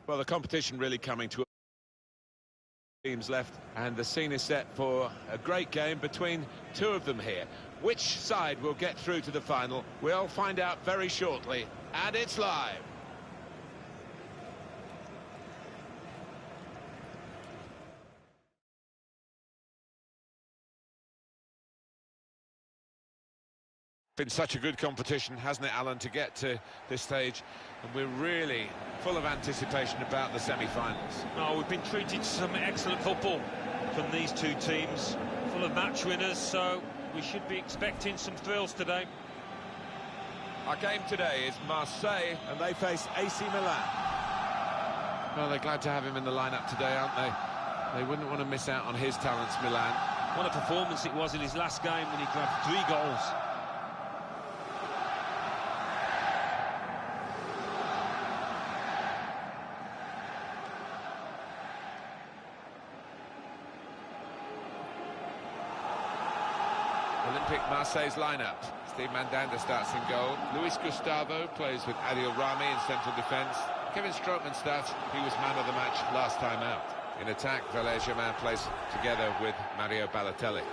Well, the competition really coming to teams left, and the scene is set for a great game between two of them here. Which side will get through to the final? We'll find out very shortly, and it's live. Been such a good competition, hasn't it, Alan, to get to this stage, and we're really full of anticipation about the semi-finals. Oh, we've been treated to some excellent football from these two teams, full of match winners, so we should be expecting some thrills today. Our game today is Marseille, and they face AC Milan. Well, they're glad to have him in the lineup today, aren't they? They wouldn't want to miss out on his talents, Milan. What a performance it was in his last game when he grabbed 3 goals. Olympique Marseille's lineup. Steve Mandanda starts in goal. Luis Gustavo plays with Adil Rami in central defence. Kevin Strootman starts. He was man of the match last time out. In attack, Valère Germain plays together with Mario Balotelli.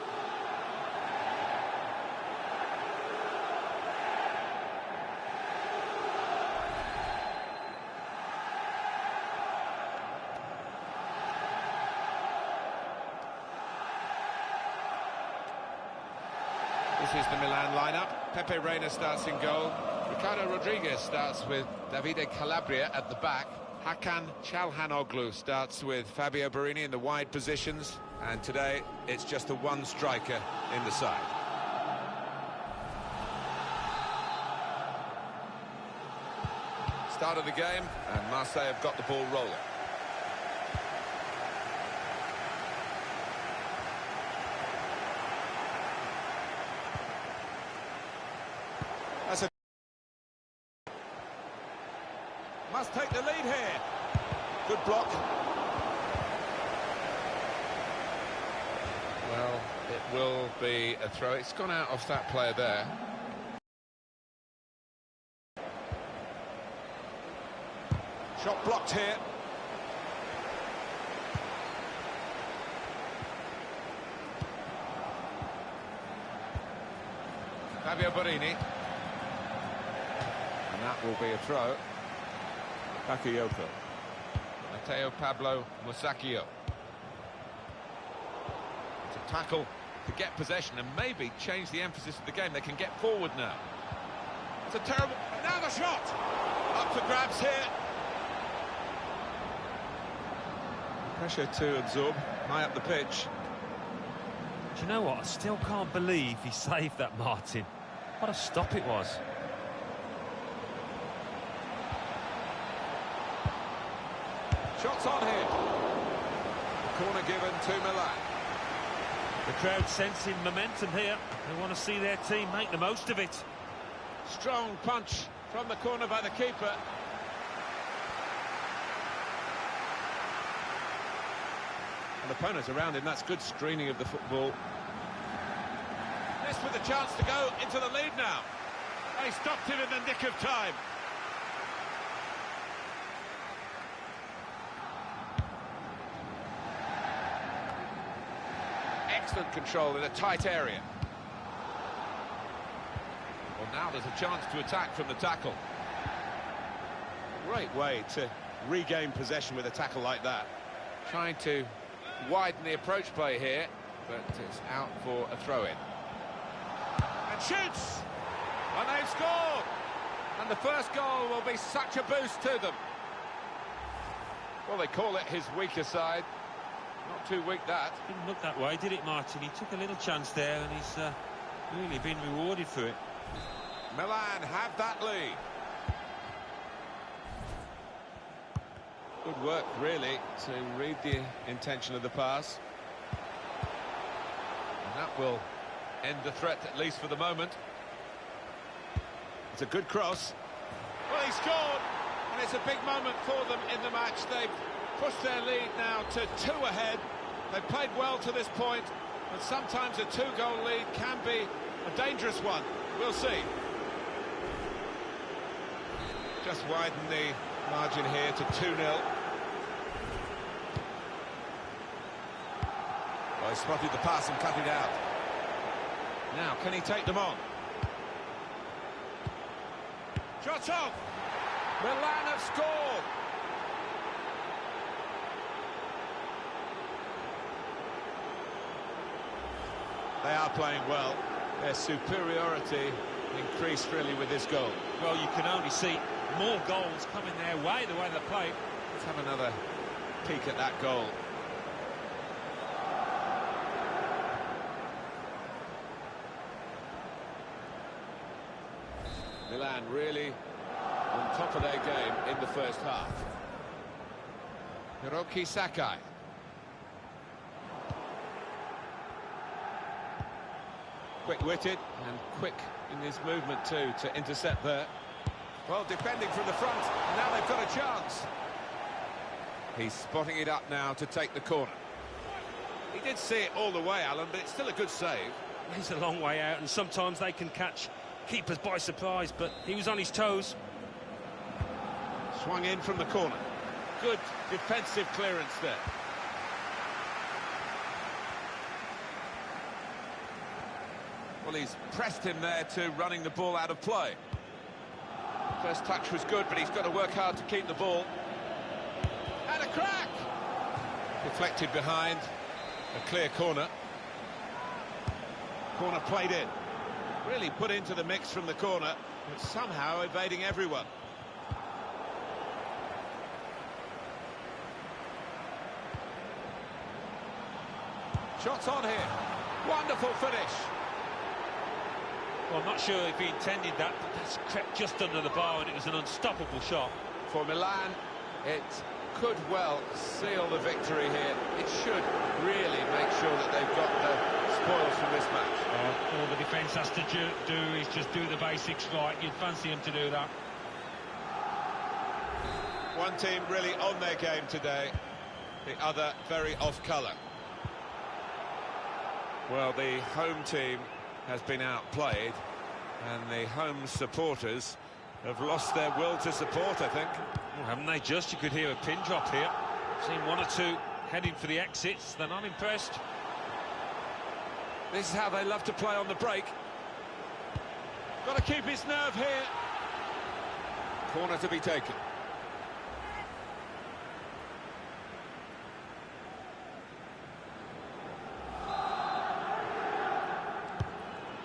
This is the Milan lineup. Pepe Reina starts in goal. Ricardo Rodriguez starts with Davide Calabria at the back. Hakan Çalhanoğlu starts with Fabio Borini in the wide positions. And today, it's just the one striker in the side. Start of the game, and Marseille have got the ball rolling. Must take the lead here. Good block. Well, it will be a throw. It's gone out off that player there. Shot blocked here. Fabio Borini. And that will be a throw. Bakayoko. Matteo Pablo Musacchio. To tackle, to get possession and maybe change the emphasis of the game. They can get forward now. It's a terrible... Now the shot! Up for grabs here. Pressure to absorb, high up the pitch. Do you know what? I still can't believe he saved that, Martin. What a stop it was. Shots on here. Corner given to Milan. The crowd sensing momentum here. They want to see their team make the most of it. Strong punch from the corner by the keeper. And opponents around him, that's good screening of the football. This with a chance to go into the lead now. They stopped him in the nick of time. Excellent control in a tight area. Well, now there's a chance to attack from the tackle. Great way to regain possession with a tackle like that. Trying to widen the approach play here, but it's out for a throw-in. And shoots! And they've scored! And the first goal will be such a boost to them. Well, they call it his weaker side. Not too weak, that. Didn't look that way, did it, Martin? He took a little chance there, and he's really been rewarded for it. Milan have that lead. Good work, really, to read the intention of the pass. And that will end the threat, at least for the moment. It's a good cross. Well, he scored, and it's a big moment for them in the match. They've pushed their lead now to 2 ahead. They've played well to this point, but sometimes a 2-goal lead can be a dangerous one. We'll see. Just widen the Margin here to 2-0. Well, he spotted the pass and cut it out. Now, can he take them on? Shot off! Milan have scored! They are playing well. Their superiority increased really with this goal. Well, you can only see more goals coming their way, the way they play. Let's have another peek at that goal. Milan really on top of their game in the first half. Hiroki Sakai. Quick-witted and quick in his movement too to intercept there. Well, defending from the front, and now they've got a chance. He's spotting it up now to take the corner. He did see it all the way, Alan, but it's still a good save. He's a long way out, and sometimes they can catch keepers by surprise, but he was on his toes. Swung in from the corner. Good defensive clearance there. Well, he's pressed him there to running the ball out of play. First touch was good, but he's got to work hard to keep the ball. And a crack! Deflected behind. A clear corner. Corner played in. Really put into the mix from the corner, but somehow evading everyone. Shots on here. Wonderful finish. Well, I'm not sure if he intended that, but that's crept just under the bar, and it was an unstoppable shot. For Milan, it could well seal the victory here. It should really make sure that they've got the spoils from this match. All the defence has to do is just do the basics right. You'd fancy him to do that. One team really on their game today, the other very off colour. Well, the home team has been outplayed, and the home supporters have lost their will to support, I think. Well, haven't they just? You could hear a pin drop here. Seen one or two heading for the exits. They're not impressed. This is how they love to play on the break. Got to keep his nerve here. Corner to be taken.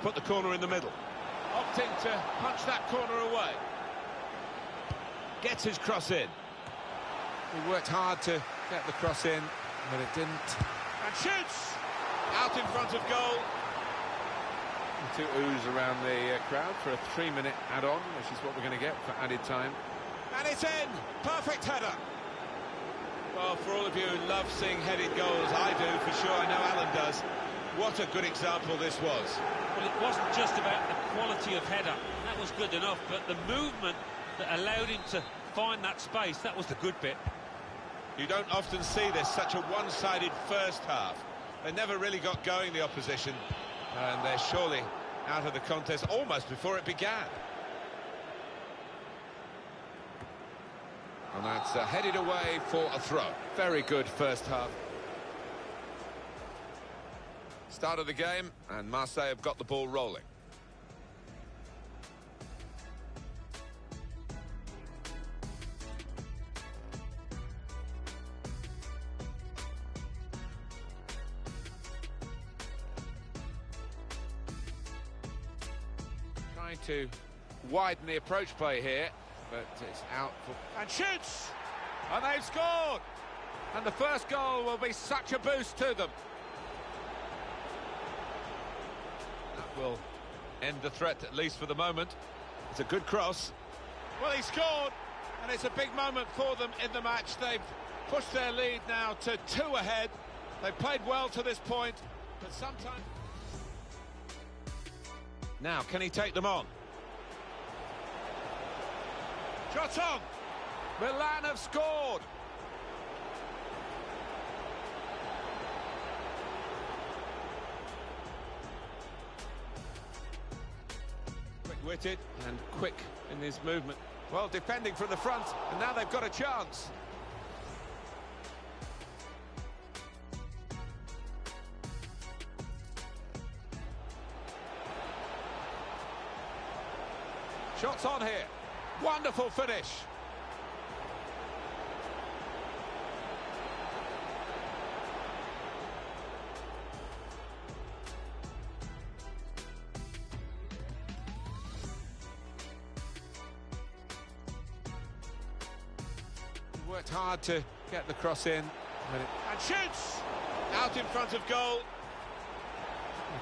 Put the corner in the middle. Opting to punch that corner away. Gets his cross in. He worked hard to get the cross in, but it didn't. And shoots! Out in front of goal. The two oohs around the crowd for a 3-minute add-on, which is what we're going to get for added time. And it's in! Perfect header! Well, for all of you who love seeing headed goals, I do, for sure. I know Alan does. What a good example this was. Well, it wasn't just about the quality of header. That was good enough, but the movement that allowed him to find that space, that was the good bit. You don't often see this, such a one-sided first half. They never really got going, the opposition, and they're surely out of the contest almost before it began. And that's headed away for a throw. Very good first half. Start of the game, and Marseille have got the ball rolling. Trying to widen the approach play here, but it's out for... And shoots! And they've scored! And the first goal will be such a boost to them. That will end the threat, at least for the moment. It's a good cross. Well, he scored, and it's a big moment for them in the match. They've pushed their lead now to 2 ahead. They've played well to this point, but sometimes... Now, can he take them on? Shot on! Milan have scored! Quick-witted and quick in his movement. Well, defending from the front, and now they've got a chance. Shots on here. Wonderful finish. Worked hard to get the cross in. And shoots! Out in front of goal.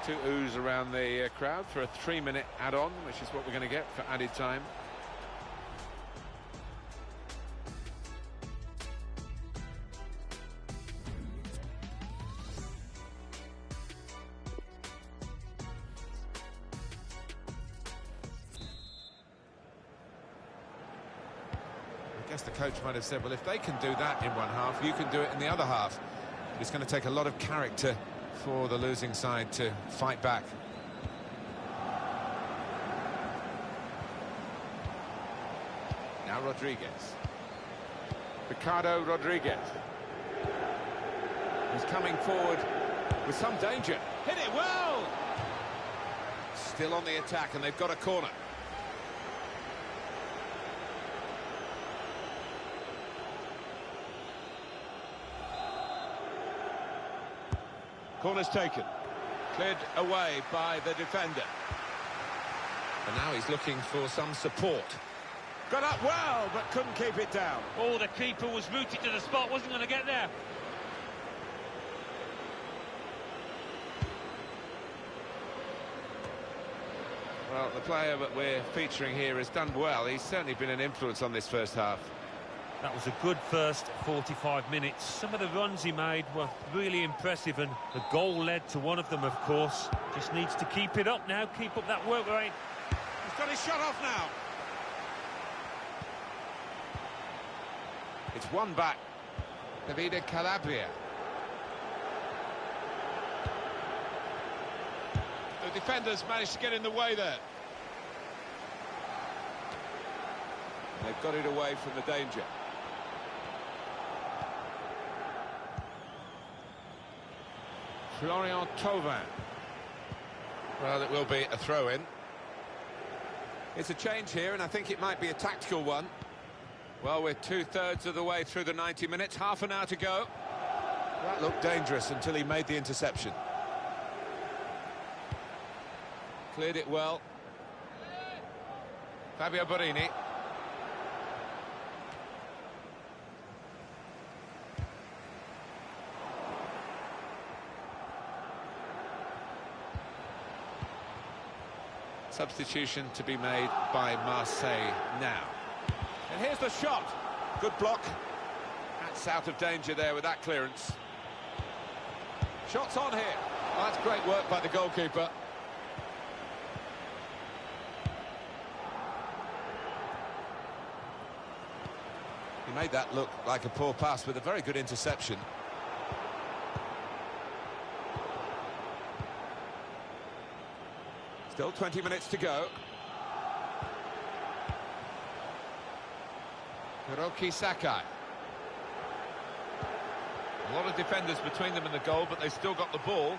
Two oohs around the crowd for a 3-minute add-on, which is what we're going to get for added time. I guess the coach might have said, well, if they can do that in one half, you can do it in the other half. But it's going to take a lot of character for the losing side to fight back. Now Rodriguez. Ricardo Rodriguez. He's coming forward with some danger. Hit it well! Still on the attack, and they've got a corner. Corner's taken. Cleared away by the defender. And now he's looking for some support. Got up well, but couldn't keep it down. Oh, the keeper was rooted to the spot, wasn't going to get there. Well, the player that we're featuring here has done well. He's certainly been an influence on this first half. That was a good first 45 minutes. Some of the runs he made were really impressive, and the goal led to one of them, of course. Just needs to keep it up now, keep up that work rate. He's got his shot off now. It's one back. Davide Calabria. The defenders managed to get in the way there. They've got it away from the danger. Florian Thauvin. Well, it will be a throw-in. It's a change here, and I think it might be a tactical one. Well, we're two-thirds of the way through the 90 minutes, half an hour to go. That looked dangerous until he made the interception. Cleared it well. Fabio Borini. Substitution to be made by Marseille now. And here's the shot. Good block. That's out of danger there with that clearance. Shots on here. Well, that's great work by the goalkeeper. He made that look like a poor pass with a very good interception. Still 20 minutes to go. Hiroki Sakai. A lot of defenders between them and the goal, but they've still got the ball.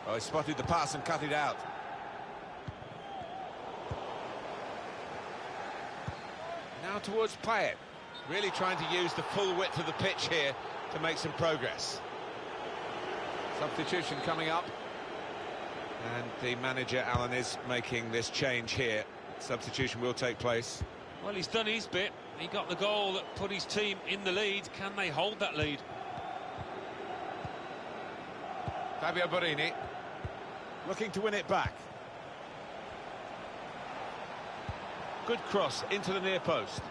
Oh, he spotted the pass and cut it out. Now towards Payet. Really trying to use the full width of the pitch here to make some progress. Substitution coming up. And the manager, Alan, is making this change here. Substitution will take place. Well, he's done his bit. He got the goal that put his team in the lead. Can they hold that lead? Fabio Borini looking to win it back. Good cross into the near post.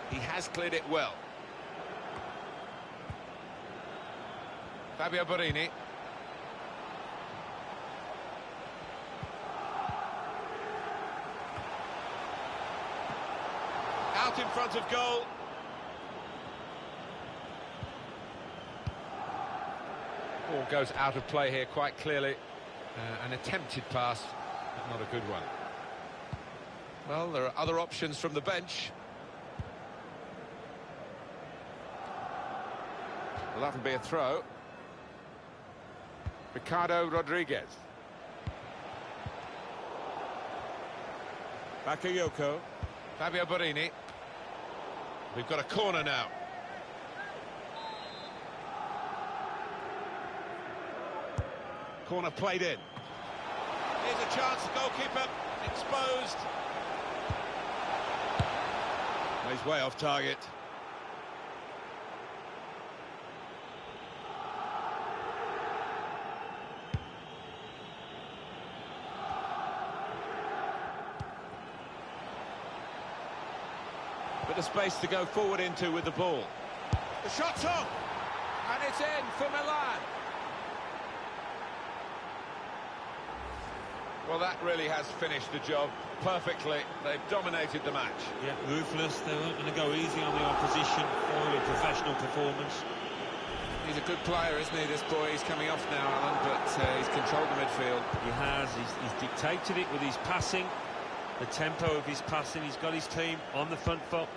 He has cleared it well. Fabio Borini. Out in front of goal. Ball goes out of play here quite clearly. An attempted pass, but not a good one. Well, there are other options from the bench. Well, that'll be a throw. Ricardo Rodriguez. Bakayoko. Fabio Borini. We've got a corner now. Corner played in. Here's a chance, goalkeeper exposed. He's way off target. Bit of space to go forward into with the ball. The shot's on, and it's in for Milan. Well, that really has finished the job perfectly. They've dominated the match. Yeah, ruthless. They weren't going to go easy on the opposition. Really professional performance. He's a good player, isn't he, this boy? He's coming off now, Alan, but he's controlled the midfield. He has. He's dictated it with his passing, the tempo of his passing. He's got his team on the front foot.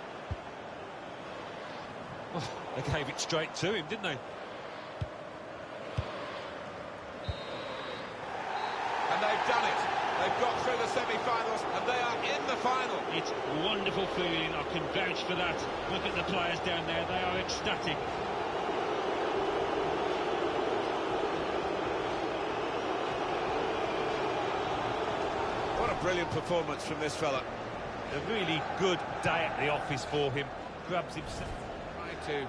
Oh, they gave it straight to him, didn't they? And they've done it. They've got through the semi-finals, and they are in the final. It's a wonderful feeling. I can vouch for that. Look at the players down there. They are ecstatic. What a brilliant performance from this fella. A really good day at the office for him. Grabs himself. Trying to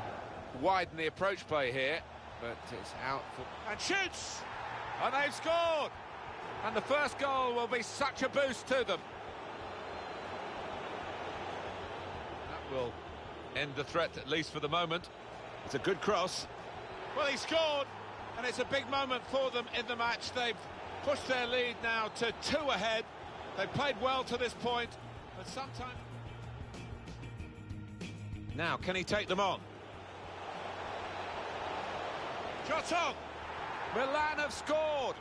widen the approach play here, but it's out for... And shoots! And they've scored! And the first goal will be such a boost to them. That will end the threat, at least for the moment. It's a good cross. Well, he scored, and it's a big moment for them in the match. They've pushed their lead now to 2 ahead. They've played well to this point, but sometimes... Now, can he take them on? Shot on! Milan have scored!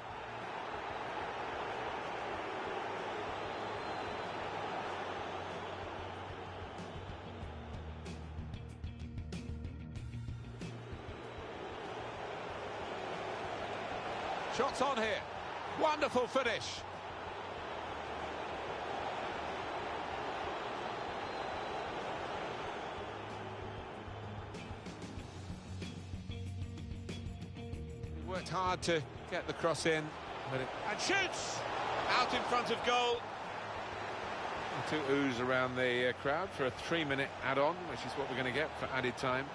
Shots on here. Wonderful finish. He worked hard to get the cross in. And shoots! Out in front of goal. 2 oohs around the crowd for a 3-minute add-on, which is what we're going to get for added time.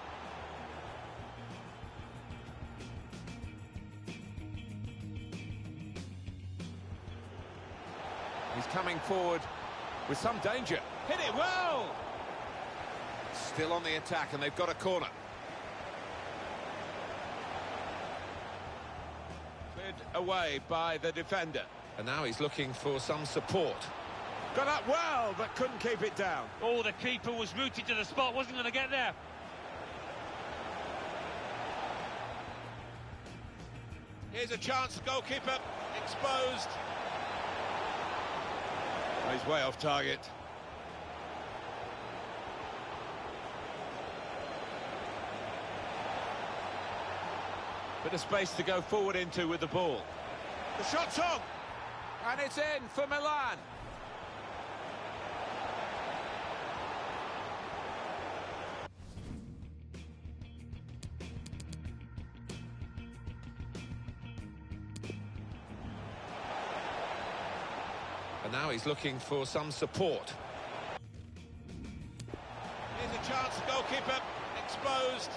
He's coming forward with some danger. Hit it well! Still on the attack, and they've got a corner. Cleared away by the defender. And now he's looking for some support. Got up well, but couldn't keep it down. Oh, the keeper was rooted to the spot, wasn't going to get there. Here's a chance, goalkeeper exposed. He's way off target. Bit of space to go forward into with the ball. The shot's on, and it's in for Milan. And now he's looking for some support. Here's a chance, goalkeeper exposed.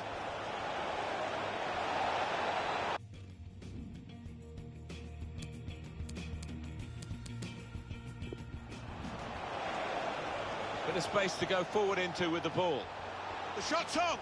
Bit of space to go forward into with the ball. The shot's on!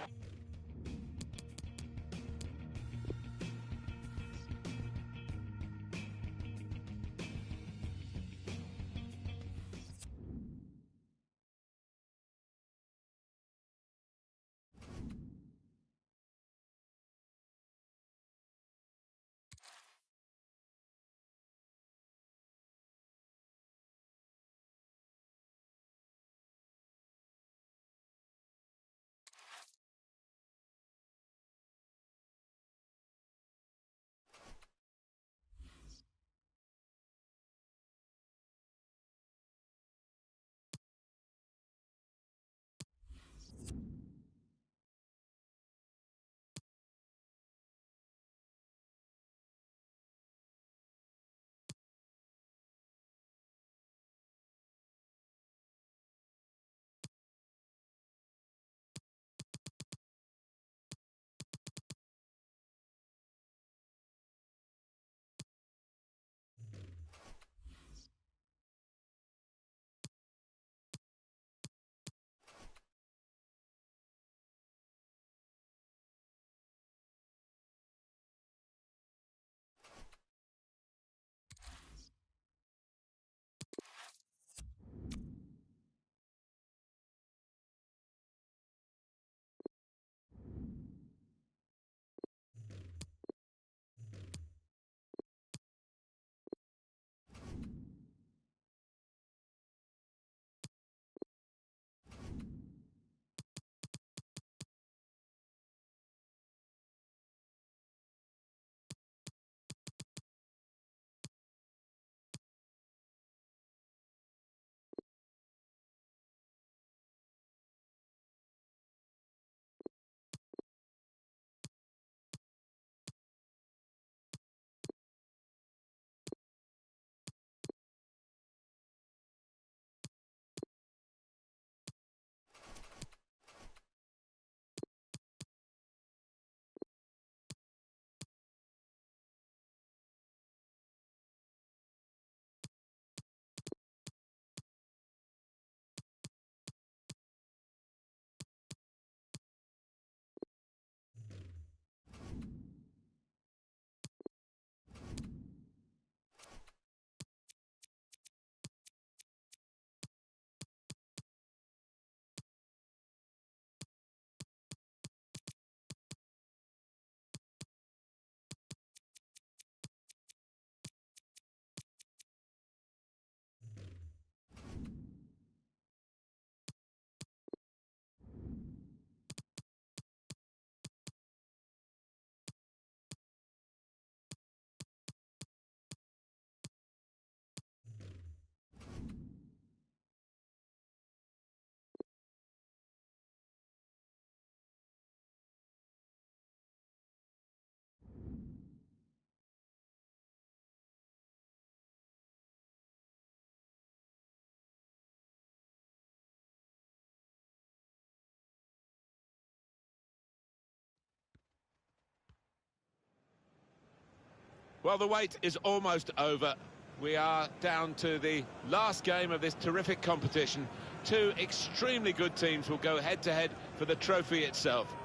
Well, the wait is almost over. We are down to the last game of this terrific competition. Two extremely good teams will go head-to-head for the trophy itself.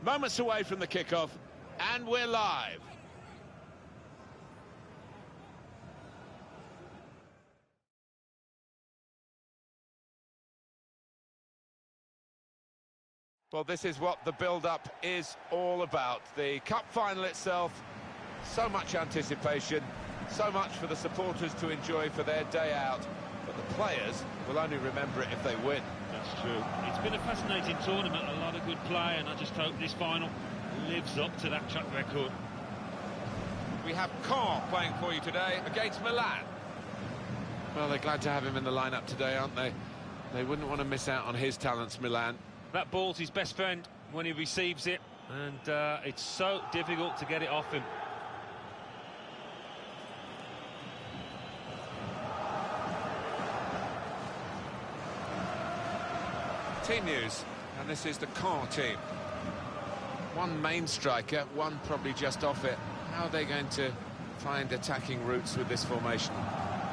Moments away from the kickoff, and we're live. Well, this is what the build-up is all about. The cup final itself, so much anticipation, so much for the supporters to enjoy for their day out. But the players will only remember it if they win. That's true. It's been a fascinating tournament, a lot of good play, and I just hope this final lives up to that track record. We have Caen playing for you today against Milan. Well, they're glad to have him in the lineup today, aren't they? They wouldn't want to miss out on his talents, Milan. That ball's his best friend when he receives it, and it's so difficult to get it off him. Team news, and this is the Caen team. One main striker, one probably just off it. How are they going to find attacking routes with this formation?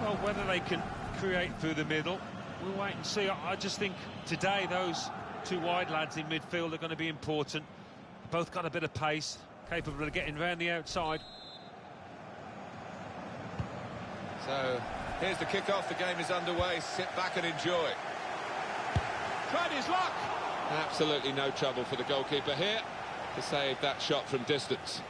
Well, whether they can create through the middle, we'll wait and see. I just think today those two wide lads in midfield are going to be important. Both got a bit of pace, capable of getting round the outside. So, here's the kick-off. The game is underway. Sit back and enjoy. Tried his luck. Absolutely no trouble for the goalkeeper here to save that shot from distance.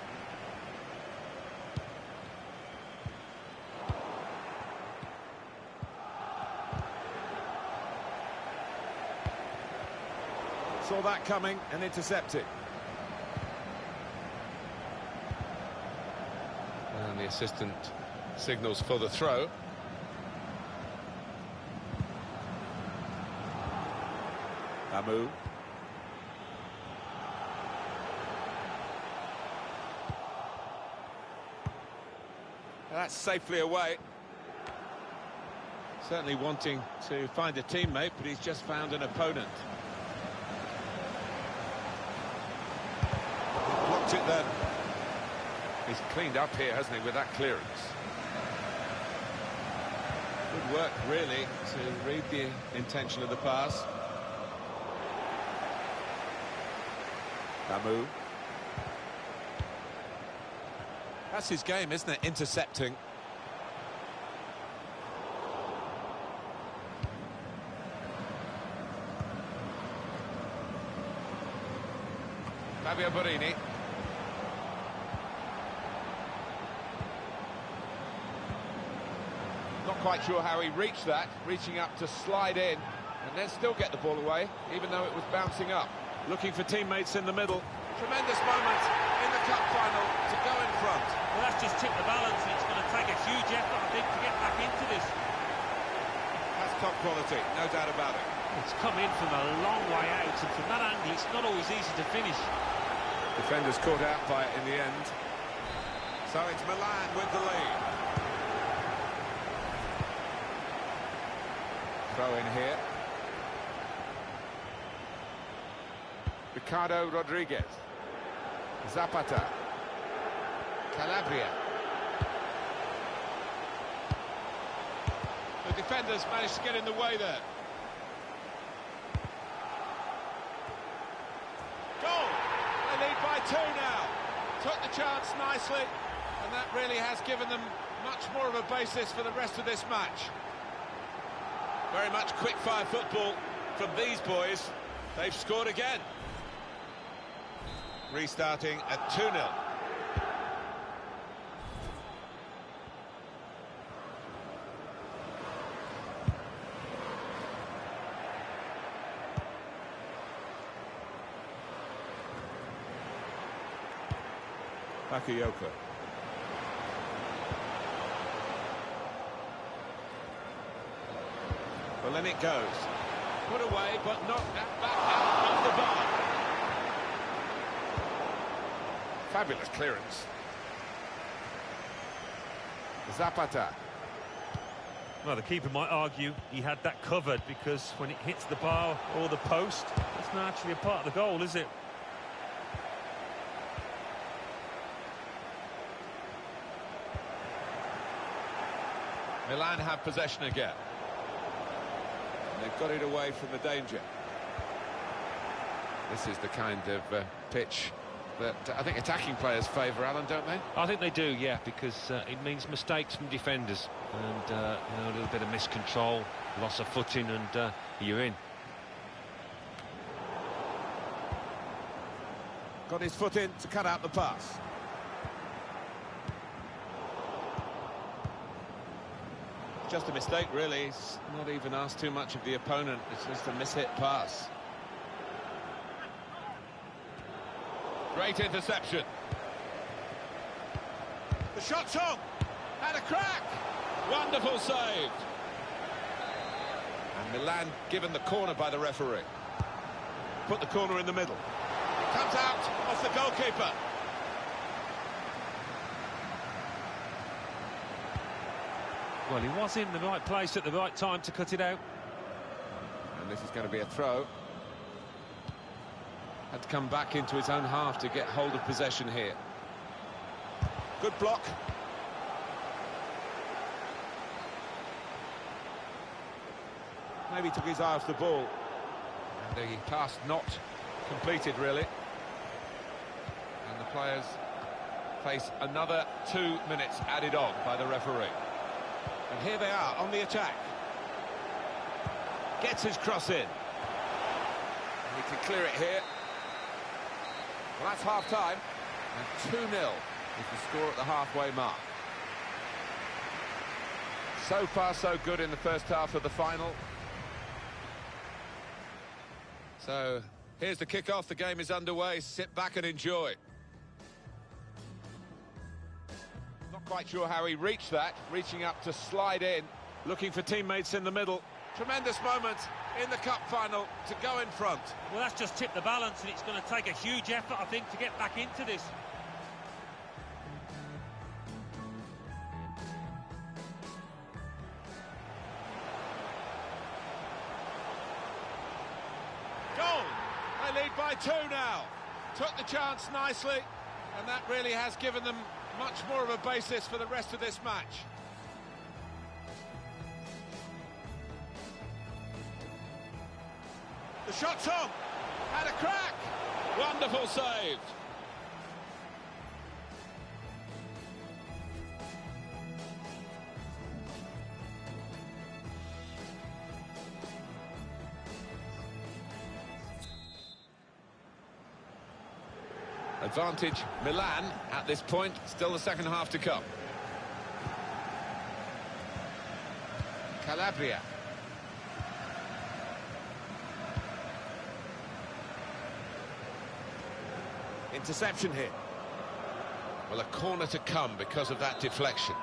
Saw that coming and intercepted. And the assistant signals for the throw. Amu. That's safely away. Certainly wanting to find a teammate, but he's just found an opponent. Blocked it then. He's cleaned up here, hasn't he, with that clearance. Good work, really, to read the intention of the pass. Amu. That's his game, isn't it? Intercepting. Fabio Borini. Not quite sure how he reached that, reaching up to slide in and then still get the ball away, even though it was bouncing up. Looking for teammates in the middle. Tremendous moment in the cup final to go in front. Well, that's just tipped the balance, and it's going to take a huge effort, I think, to get back into this. That's top quality, no doubt about it. It's come in from a long way out, and from that angle, it's not always easy to finish. Defenders caught out by it in the end. So it's Milan with the lead. Throw in here. Ricardo Rodriguez. Zapata. Calabria. The defenders managed to get in the way there. Goal! They lead by 2 now. Took the chance nicely, and that really has given them much more of a basis for the rest of this match. Very much quick-fire football from these boys. They've scored again. Restarting at 2-0. Bakayoko. Well, then it goes. Put away, but not back out of the bar. Fabulous clearance. Zapata. Well, the keeper might argue he had that covered, because when it hits the bar or the post, it's not actually a part of the goal, is it? Milan have possession again. And they've got it away from the danger. This is the kind of pitch that I think attacking players favour, Alan, don't they? I think they do, yeah, because it means mistakes from defenders and you know, a little bit of miscontrol, loss of footing, and you're in. Got his foot in to cut out the pass. Just a mistake, really. He's not even asked too much of the opponent. It's just a mishit pass. Great interception. The shot's on. Had a crack. Wonderful save. And Milan given the corner by the referee. Put the corner in the middle. It comes out off the goalkeeper. Well, he was in the right place at the right time to cut it out. And this is going to be a throw. Had to come back into his own half to get hold of possession here. Good block. Maybe took his eye off the ball. And the pass not completed, really. And the players face another 2 minutes added on by the referee. And here they are on the attack. Gets his cross in. He can clear it here. Well, that's half-time. And 2-0 is the score at the halfway mark. So far, so good in the first half of the final. So, here's the kick-off. The game is underway. Sit back and enjoy. Not quite sure how he reached that. Reaching up to slide in. Looking for teammates in the middle. Tremendous moment in the cup final to go in front. Well, that's just tipped the balance, and it's going to take a huge effort, I think, to get back into this. Goal! They lead by 2 now. Took the chance nicely, and that really has given them much more of a basis for the rest of this match. The shot's on. Had a crack. Wonderful save. Advantage Milan at this point. Still the second half to come. Calabria. Interception here. Well, a corner to come because of that deflection.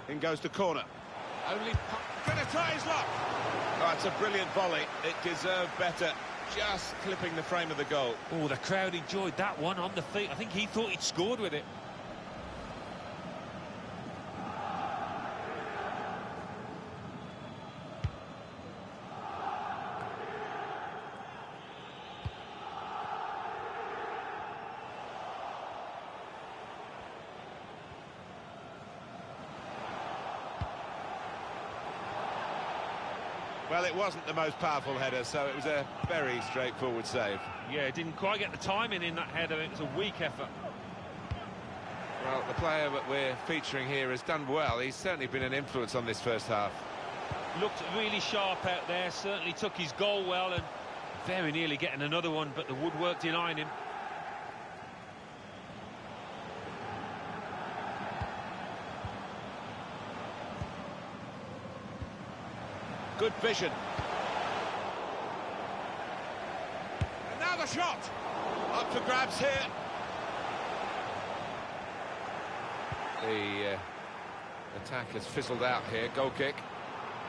In goes the corner. Only gonna try his luck. Oh, it's a brilliant volley. It deserved better. Just clipping the frame of the goal. Oh, the crowd enjoyed that one on the feet. I think he thought he'd scored with it. Well, it wasn't the most powerful header, so it was a very straightforward save. Yeah, didn't quite get the timing in that header. It was a weak effort. Well, the player that we're featuring here has done well. He's certainly been an influence on this first half. Looked really sharp out there, certainly took his goal well, and very nearly getting another one, but the woodwork denying him. Good vision. And now the shot. Up for grabs here. The attack has fizzled out here. Goal kick.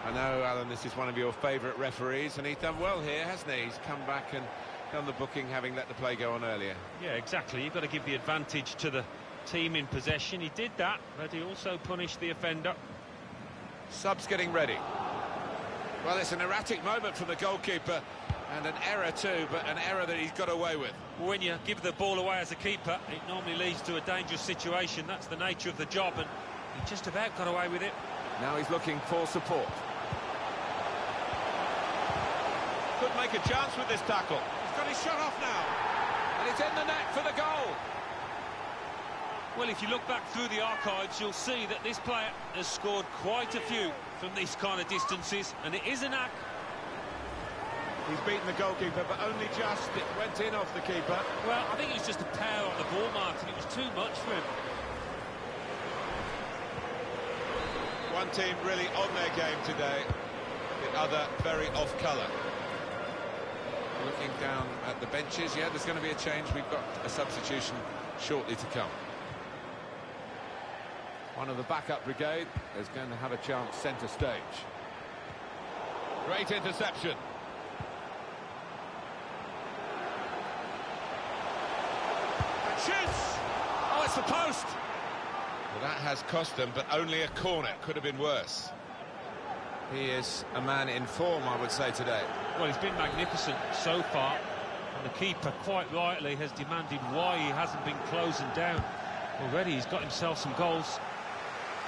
I know, Alan, this is one of your favourite referees, and he's done well here, hasn't he? He's come back and done the booking, having let the play go on earlier. Yeah, exactly. You've got to give the advantage to the team in possession. He did that, but he also punished the offender. Subs getting ready. Well, it's an erratic moment from the goalkeeper, and an error too, but an error that he's got away with. When you give the ball away as a keeper, it normally leads to a dangerous situation. That's the nature of the job, and He just about got away with it. Now he's looking for support. Could make a chance with this tackle. He's got his shot off now. And it's in the net for the goal. Well, if you look back through the archives, you'll see that this player has scored quite a few from these kind of distances, and it is a knack. He's beaten the goalkeeper, but only just. It went in off the keeper. Well, I think it was just a power on the ball, Martin. It was too much for him. One team really on their game today, the other very off colour. Looking down at the benches, yeah, there's going to be a change. We've got a substitution shortly to come. One of the backup brigade is going to have a chance centre stage. Great interception. And shoots! Oh, it's the post! Well, that has cost them, but only a corner. Could have been worse. He is a man in form, I would say, today. Well, he's been magnificent so far. And the keeper, quite rightly, has demanded why he hasn't been closing down. Already he's got himself some goals.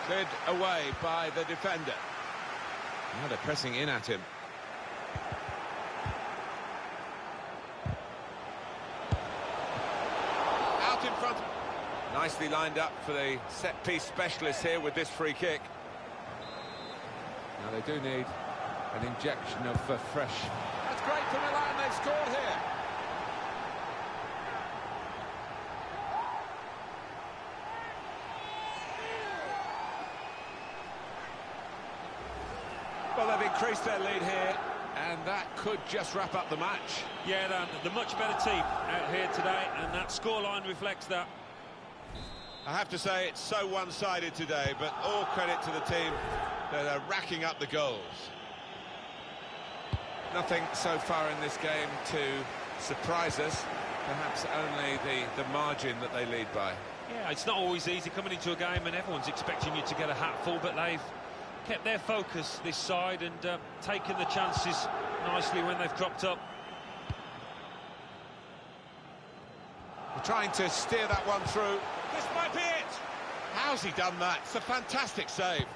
Cleared away by the defender. Now they're pressing in at him. Out in front. Nicely lined up for the set-piece specialist here with this free kick. Now they do need an injection of fresh. That's great for Milan, they've scored here. Well, they've increased their lead here, and that could just wrap up the match. Yeah, the much better team out here today, and that scoreline reflects that. I have to say it's so one-sided today, but all credit to the team that are racking up the goals. Nothing so far in this game to surprise us, perhaps only the margin that they lead by. Yeah, it's not always easy coming into a game and everyone's expecting you to get a hatful, but they've kept their focus this side and taken the chances nicely when they've dropped up. We're trying to steer that one through. This might be it! How's he done that? It's a fantastic save.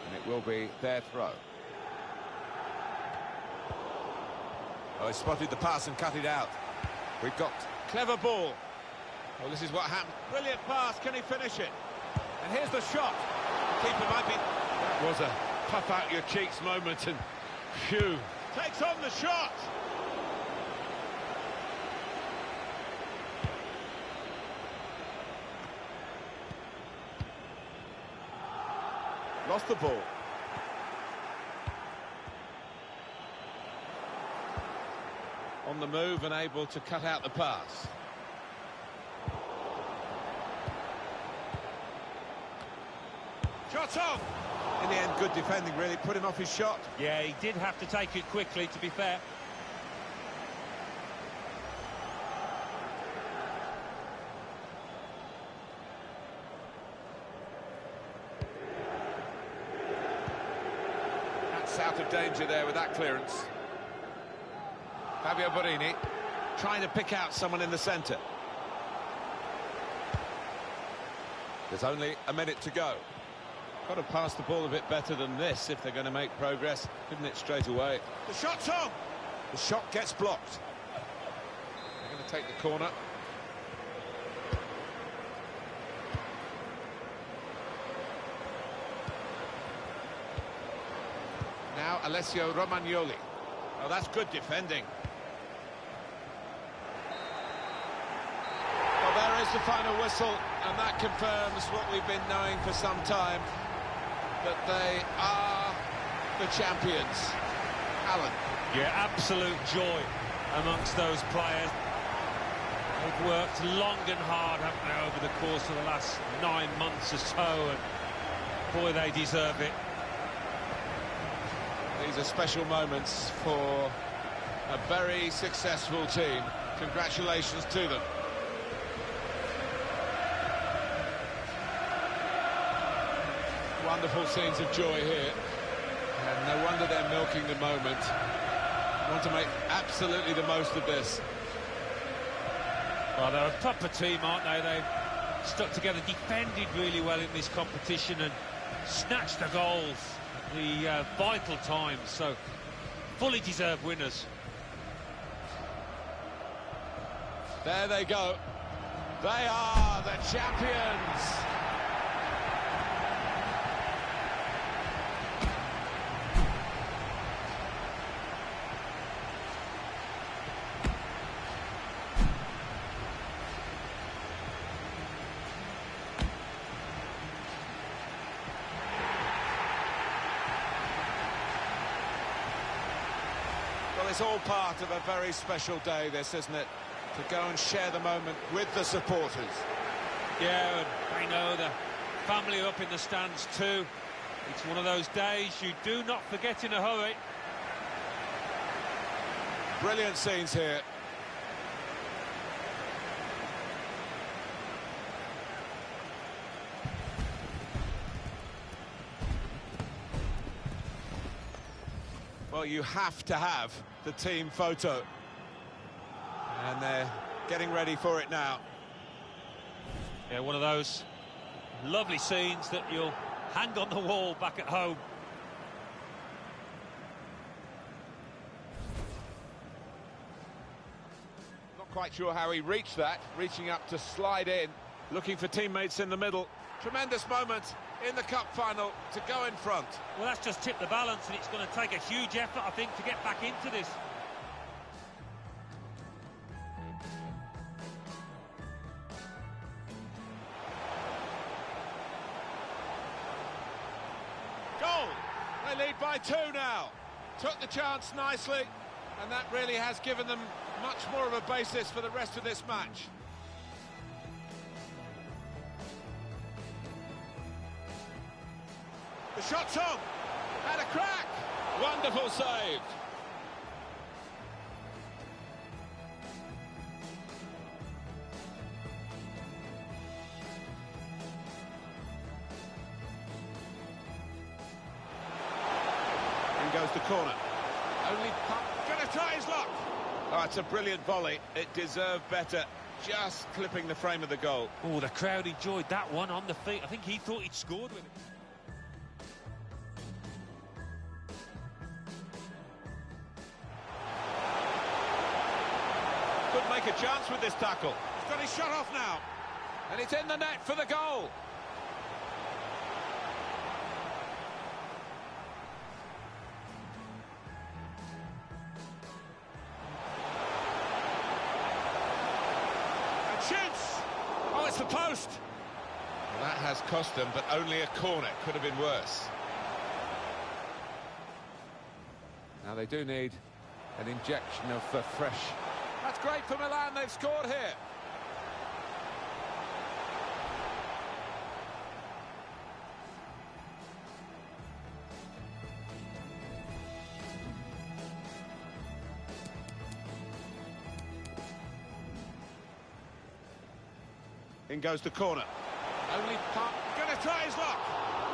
And it will be their throw. Oh, he spotted the pass and cut it out. We've got clever ball. Well, this is what happened. Brilliant pass, can he finish it? And here's the shot. The keeper might be... That was a puff out your cheeks moment, and phew. Takes on the shot. Lost the ball. On the move and able to cut out the pass. Shots off! In the end, good defending, really. Put him off his shot. Yeah, he did have to take it quickly, to be fair. That's out of danger there with that clearance. Fabio Borini trying to pick out someone in the centre. There's only a minute to go. Got to pass the ball a bit better than this if they're going to make progress. Couldn't it straight away? The shot's on! The shot gets blocked. They're going to take the corner. Now Alessio Romagnoli. Oh, that's good defending. Well, there is the final whistle, and that confirms what we've been knowing for some time, that they are the champions. Alan. Yeah, absolute joy amongst those players. They've worked long and hard, haven't they, over the course of the last 9 months or so, and boy, they deserve it. These are special moments for a very successful team. Congratulations to them. Wonderful scenes of joy here, and no wonder they're milking the moment. Want to make absolutely the most of this. Well, they're a proper team, aren't they? They've stuck together, defended really well in this competition and snatched the goals at the vital times. So, fully deserved winners. There they go. They are the champions. Well, it's all part of a very special day, this, isn't it? To go and share the moment with the supporters. Yeah, and I know the family are up in the stands too. It's one of those days you do not forget in a hurry. Brilliant scenes here. Well, you have to have the team photo. And they're getting ready for it now. Yeah, one of those lovely scenes that you'll hang on the wall back at home. Not quite sure how he reached that, reaching up to slide in, looking for teammates in the middle. Tremendous moment in the cup final to go in front. Well, that's just tipped the balance, and it's going to take a huge effort, I think, to get back into this. Goal! They lead by 2 now. Took the chance nicely, and that really has given them much more of a basis for the rest of this match. The shot's on! Had a crack! Wonderful save! Goes the corner. Only pump. Gonna try his luck. Oh, it's a brilliant volley. It deserved better. Just clipping the frame of the goal. Oh, the crowd enjoyed that one on the feet. I think he thought he'd scored with it. Could make a chance with this tackle. He's got his shot off now. And it's in the net for the goal. Shoots! Oh, it's the post! Well, that has cost them, but only a corner. Could have been worse. Now they do need an injection of fresh. That's great for Milan, they've scored here. In goes the corner. Only pump. Gonna try his luck.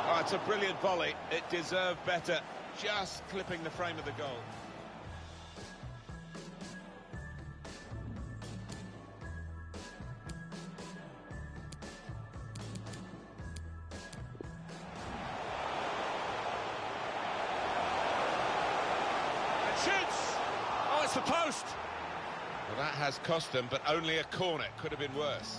Oh, it's a brilliant volley. It deserved better. Just clipping the frame of the goal. And shoots! Oh, it's the post! Well, that has cost them, but only a corner. Could have been worse.